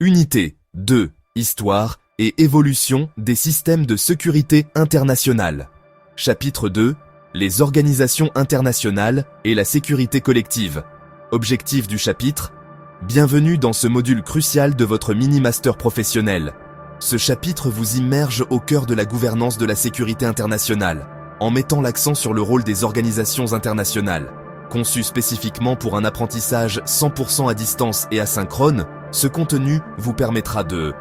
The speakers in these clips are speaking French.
Unité 2. Histoire et évolution des systèmes de sécurité internationale. Chapitre 2. Les organisations internationales et la sécurité collective. Objectif du chapitre. Bienvenue dans ce module crucial de votre mini-master professionnel. Ce chapitre vous immerge au cœur de la gouvernance de la sécurité internationale, en mettant l'accent sur le rôle des organisations internationales. Conçu spécifiquement pour un apprentissage 100% à distance et asynchrone, ce contenu vous permettra de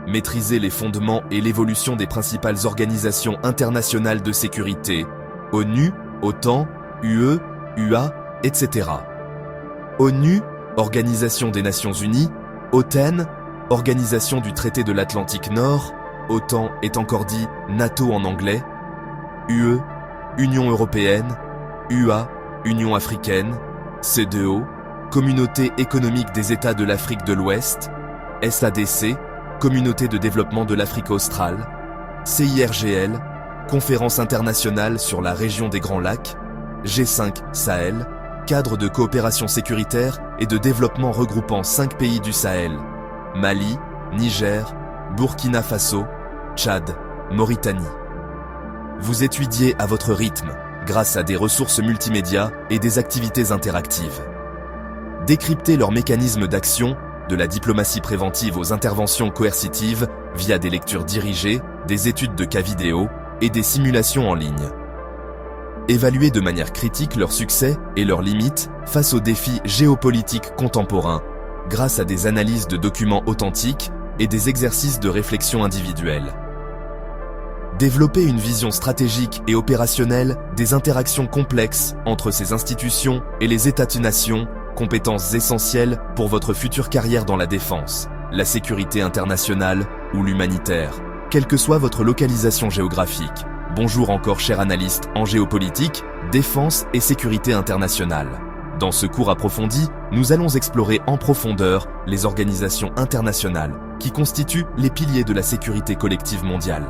maîtriser les fondements et l'évolution des principales organisations internationales de sécurité, ONU, OTAN, UE, UA, etc. ONU, Organisation des Nations Unies, OTAN, Organisation du traité de l'Atlantique Nord, OTAN est encore dit NATO en anglais, UE, Union européenne, UA, Union africaine, CEDEAO, Communauté économique des États de l'Afrique de l'Ouest, SADC, Communauté de développement de l'Afrique australe, CIRGL, Conférence internationale sur la région des Grands Lacs, G5 Sahel, cadre de coopération sécuritaire et de développement regroupant 5 pays du Sahel, Mali, Niger, Burkina Faso, Tchad, Mauritanie. Vous étudiez à votre rythme, grâce à des ressources multimédia et des activités interactives. Décryptez leurs mécanismes d'action, de la diplomatie préventive aux interventions coercitives via des lectures dirigées, des études de cas vidéo et des simulations en ligne. Évaluez de manière critique leurs succès et leurs limites face aux défis géopolitiques contemporains, grâce à des analyses de documents authentiques et des exercices de réflexion individuelle. Développez une vision stratégique et opérationnelle des interactions complexes entre ces institutions et les États-nations, compétences essentielles pour votre future carrière dans la défense, la sécurité internationale ou l'humanitaire, quelle que soit votre localisation géographique. Bonjour encore chers analystes en géopolitique, défense et sécurité internationale. Dans ce cours approfondi, nous allons explorer en profondeur les organisations internationales qui constituent les piliers de la sécurité collective mondiale.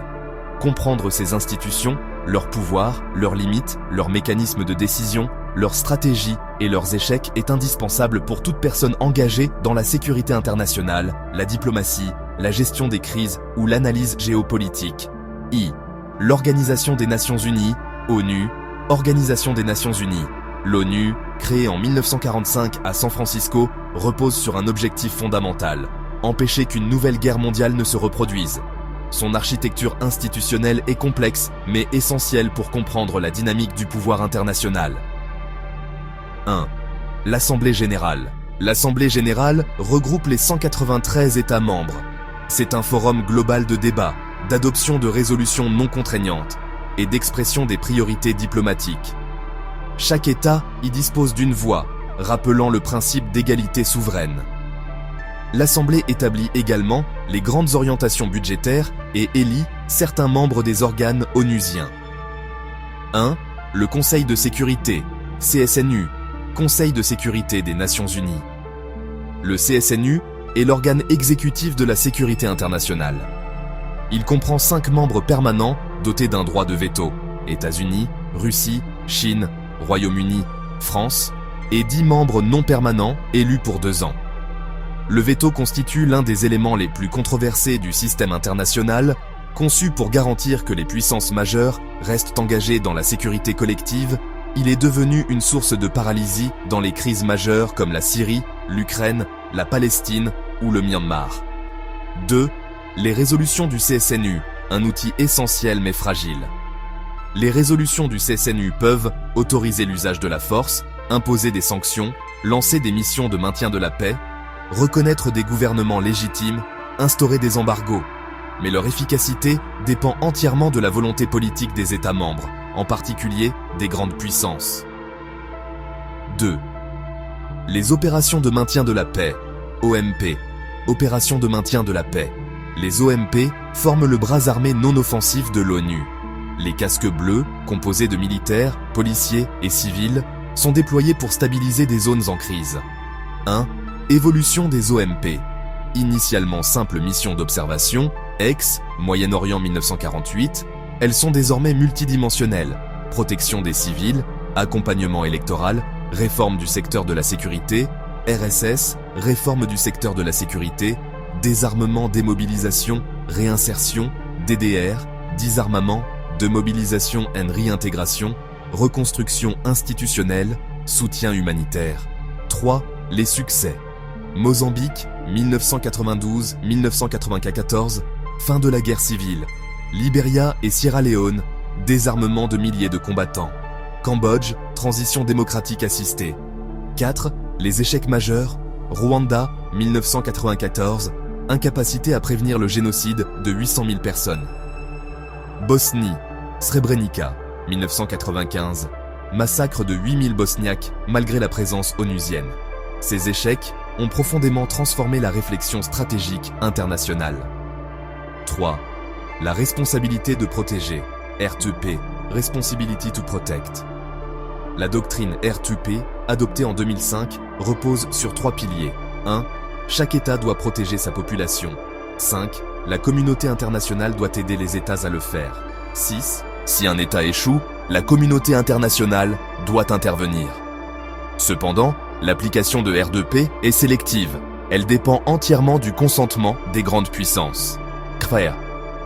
Comprendre ces institutions, leurs pouvoirs, leurs limites, leurs mécanismes de décision, leurs stratégies et leurs échecs est indispensable pour toute personne engagée dans la sécurité internationale, la diplomatie, la gestion des crises ou l'analyse géopolitique. L'Organisation des Nations Unies, ONU, Organisation des Nations Unies. L'ONU, créée en 1945 à San Francisco, repose sur un objectif fondamental: empêcher qu'une nouvelle guerre mondiale ne se reproduise. Son architecture institutionnelle est complexe, mais essentielle pour comprendre la dynamique du pouvoir international. 1. L'Assemblée générale. L'Assemblée générale regroupe les 193 États membres. C'est un forum global de débat, d'adoption de résolutions non contraignantes et d'expression des priorités diplomatiques. Chaque État y dispose d'une voix, rappelant le principe d'égalité souveraine. L'Assemblée établit également les grandes orientations budgétaires et élit certains membres des organes onusiens. 1. Le Conseil de sécurité, CSNU, Conseil de sécurité des Nations Unies. Le CSNU est l'organe exécutif de la sécurité internationale. Il comprend 5 membres permanents dotés d'un droit de veto: États-Unis, Russie, Chine, Royaume-Uni, France, et 10 membres non permanents élus pour 2 ans. Le veto constitue l'un des éléments les plus controversés du système international, conçu pour garantir que les puissances majeures restent engagées dans la sécurité collective. Il est devenu une source de paralysie dans les crises majeures comme la Syrie, l'Ukraine, la Palestine ou le Myanmar. 2. Les résolutions du CSNU, un outil essentiel mais fragile. Les résolutions du CSNU peuvent autoriser l'usage de la force, imposer des sanctions, lancer des missions de maintien de la paix, reconnaître des gouvernements légitimes, instaurer des embargos. Mais leur efficacité dépend entièrement de la volonté politique des États membres, en particulier des grandes puissances. 2. Les opérations de maintien de la paix, OMP, opérations de maintien de la paix. Les OMP forment le bras armé non offensif de l'ONU. Les casques bleus, composés de militaires, policiers et civils, sont déployés pour stabiliser des zones en crise. 1. Évolution des OMP. Initialement simple mission d'observation, Moyen-Orient 1948, elles sont désormais multidimensionnelles. Protection des civils, accompagnement électoral, réforme du secteur de la sécurité, RSS, réforme du secteur de la sécurité, désarmement, démobilisation, réinsertion, DDR, disarmement, demobilisation and réintégration, reconstruction institutionnelle, soutien humanitaire. 3. Les succès. Mozambique, 1992-1994, fin de la guerre civile. Libéria et Sierra Leone, désarmement de milliers de combattants. Cambodge, transition démocratique assistée. 4. Les échecs majeurs. Rwanda, 1994, incapacité à prévenir le génocide de 800 000 personnes. Bosnie, Srebrenica, 1995, massacre de 8000 Bosniaques malgré la présence onusienne. Ces échecs ont profondément transformé la réflexion stratégique internationale. 3. La responsabilité de protéger, R2P, Responsibility to Protect. La doctrine R2P, adoptée en 2005, repose sur 3 piliers. 1. Chaque État doit protéger sa population. 5. La communauté internationale doit aider les États à le faire. 6. Si un État échoue, la communauté internationale doit intervenir. Cependant, l'application de R2P est sélective. Elle dépend entièrement du consentement des grandes puissances. CREA,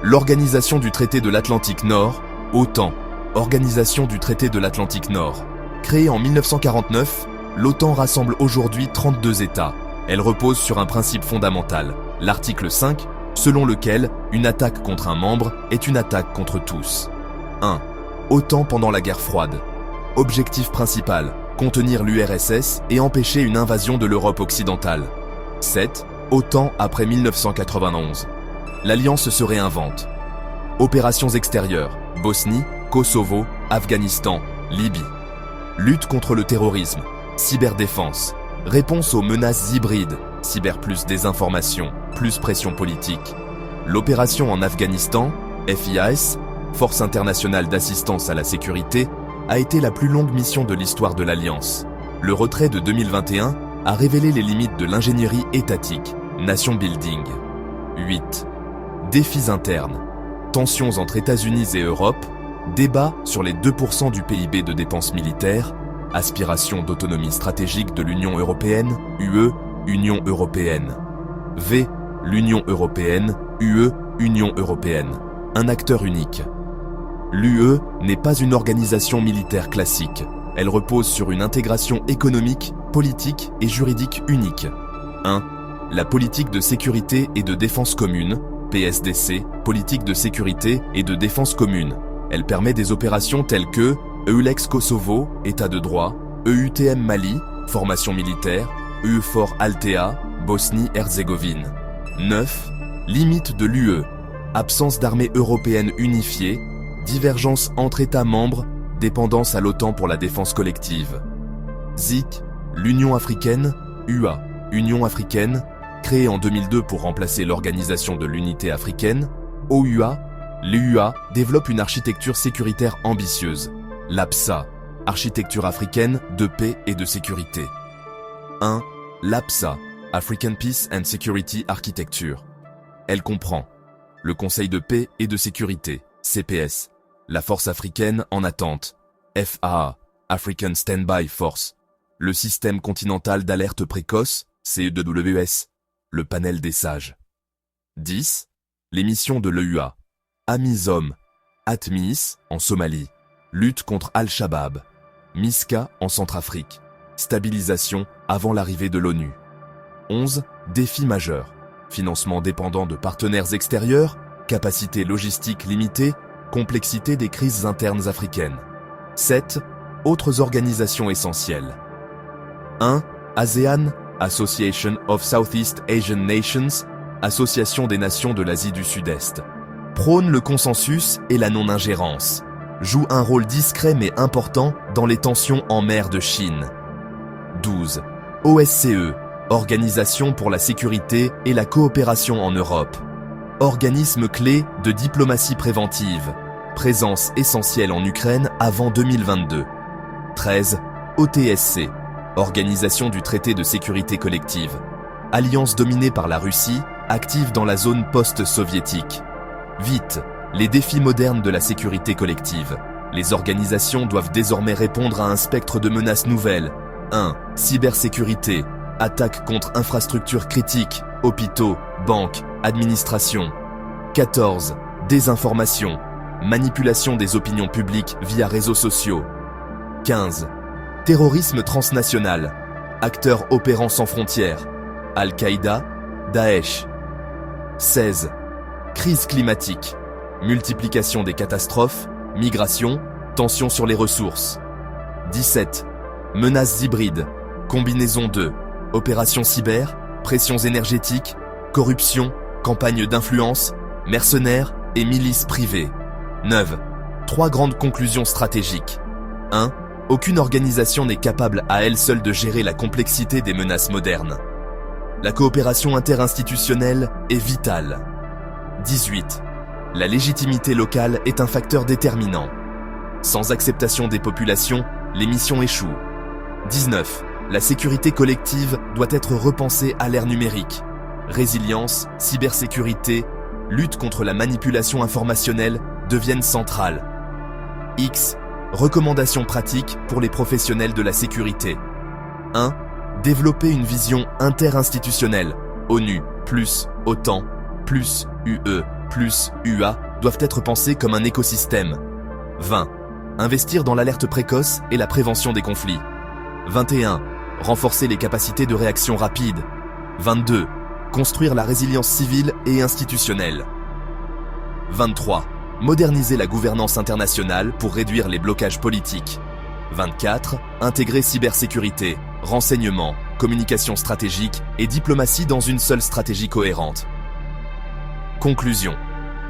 l'Organisation du traité de l'Atlantique Nord, OTAN, Organisation du traité de l'Atlantique Nord. Créée en 1949, l'OTAN rassemble aujourd'hui 32 États. Elle repose sur un principe fondamental, l'article 5, selon lequel une attaque contre un membre est une attaque contre tous. 1. OTAN pendant la guerre froide. Objectif principal, contenir l'URSS et empêcher une invasion de l'Europe occidentale. 7. OTAN après 1991. L'alliance se réinvente. Opérations extérieures, Bosnie, Kosovo, Afghanistan, Libye. Lutte contre le terrorisme, cyberdéfense, réponse aux menaces hybrides, cyber plus désinformation, plus pression politique. L'opération en Afghanistan, FIAS, Force internationale d'assistance à la sécurité, a été la plus longue mission de l'histoire de l'Alliance. Le retrait de 2021 a révélé les limites de l'ingénierie étatique, nation building. 8. Défis internes. Tensions entre États-Unis et Europe, débat sur les 2% du PIB de dépenses militaires, aspiration d'autonomie stratégique de l'Union européenne, UE, Union européenne. V, l'Union européenne, UE, Union européenne. Un acteur unique. L'UE n'est pas une organisation militaire classique. Elle repose sur une intégration économique, politique et juridique unique. 1. La politique de sécurité et de défense commune, PSDC, politique de sécurité et de défense commune. Elle permet des opérations telles que EULEX Kosovo, État de droit, EUTM Mali, formation militaire, EUFOR Altea, Bosnie-Herzégovine. 9. Limite de l'UE. Absence d'armée européenne unifiée, divergence entre États membres, dépendance à l'OTAN pour la défense collective. ZIC, l'Union africaine, UA, Union africaine, créée en 2002 pour remplacer l'Organisation de l'Unité africaine, OUA, l'UA développe une architecture sécuritaire ambitieuse. L'APSA, architecture africaine de paix et de sécurité. 1. L'APSA, African Peace and Security Architecture. Elle comprend le Conseil de paix et de sécurité, CPS, la Force africaine en attente, FAA, African Standby Force, le Système continental d'alerte précoce, CEWS, le panel des sages. 10. Les missions de l'EUA. AMISOM, ATMIS en Somalie, lutte contre Al-Shabaab, MISCA en Centrafrique, stabilisation avant l'arrivée de l'ONU. 11. Défis majeurs. Financement dépendant de partenaires extérieurs, capacité logistique limitée, complexité des crises internes africaines. 7. Autres organisations essentielles. 1. ASEAN, Association of Southeast Asian Nations, Association des nations de l'Asie du Sud-Est. Prône le consensus et la non-ingérence. Joue un rôle discret mais important dans les tensions en mer de Chine. 12. OSCE, Organisation pour la sécurité et la coopération en Europe. Organisme clé de diplomatie préventive. Présence essentielle en Ukraine avant 2022. 13. OTSC, Organisation du traité de sécurité collective. Alliance dominée par la Russie, active dans la zone post-soviétique. Vite, les défis modernes de la sécurité collective. Les organisations doivent désormais répondre à un spectre de menaces nouvelles. 1. Cybersécurité, attaque contre infrastructures critiques, hôpitaux, banques, administration. 14. Désinformation, manipulation des opinions publiques via réseaux sociaux. 15. Terrorisme transnational, acteurs opérant sans frontières, Al-Qaïda, Daesh. 16. Crise climatique, multiplication des catastrophes, migration, tensions sur les ressources. 17. Menaces hybrides, combinaison de opérations cyber, pressions énergétiques, corruption, campagnes d'influence, mercenaires et milices privées. 9. Trois grandes conclusions stratégiques. 1. Aucune organisation n'est capable à elle seule de gérer la complexité des menaces modernes. La coopération interinstitutionnelle est vitale. 18. La légitimité locale est un facteur déterminant. Sans acceptation des populations, les missions échouent. 19. La sécurité collective doit être repensée à l'ère numérique. Résilience, cybersécurité, lutte contre la manipulation informationnelle deviennent centrales. X. Recommandations pratiques pour les professionnels de la sécurité. 1. Développer une vision interinstitutionnelle. ONU, plus OTAN, plus UE, plus UA doivent être pensés comme un écosystème. 20. Investir dans l'alerte précoce et la prévention des conflits. 21. Renforcer les capacités de réaction rapide. 22. Construire la résilience civile et institutionnelle. 23. Moderniser la gouvernance internationale pour réduire les blocages politiques. 24. Intégrer cybersécurité, renseignement, communication stratégique et diplomatie dans une seule stratégie cohérente. Conclusion.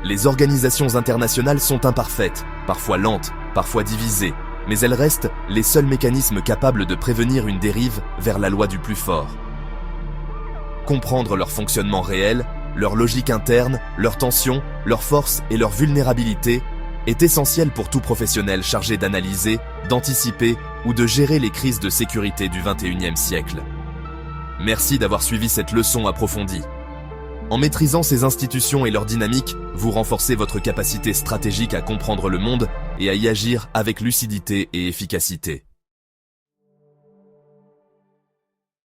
Les organisations internationales sont imparfaites, parfois lentes, parfois divisées, mais elles restent les seuls mécanismes capables de prévenir une dérive vers la loi du plus fort. Comprendre leur fonctionnement réel, leur logique interne, leurs tensions, leurs forces et leurs vulnérabilités est essentiel pour tout professionnel chargé d'analyser, d'anticiper ou de gérer les crises de sécurité du XXIe siècle. Merci d'avoir suivi cette leçon approfondie. En maîtrisant ces institutions et leur dynamique, vous renforcez votre capacité stratégique à comprendre le monde et à y agir avec lucidité et efficacité.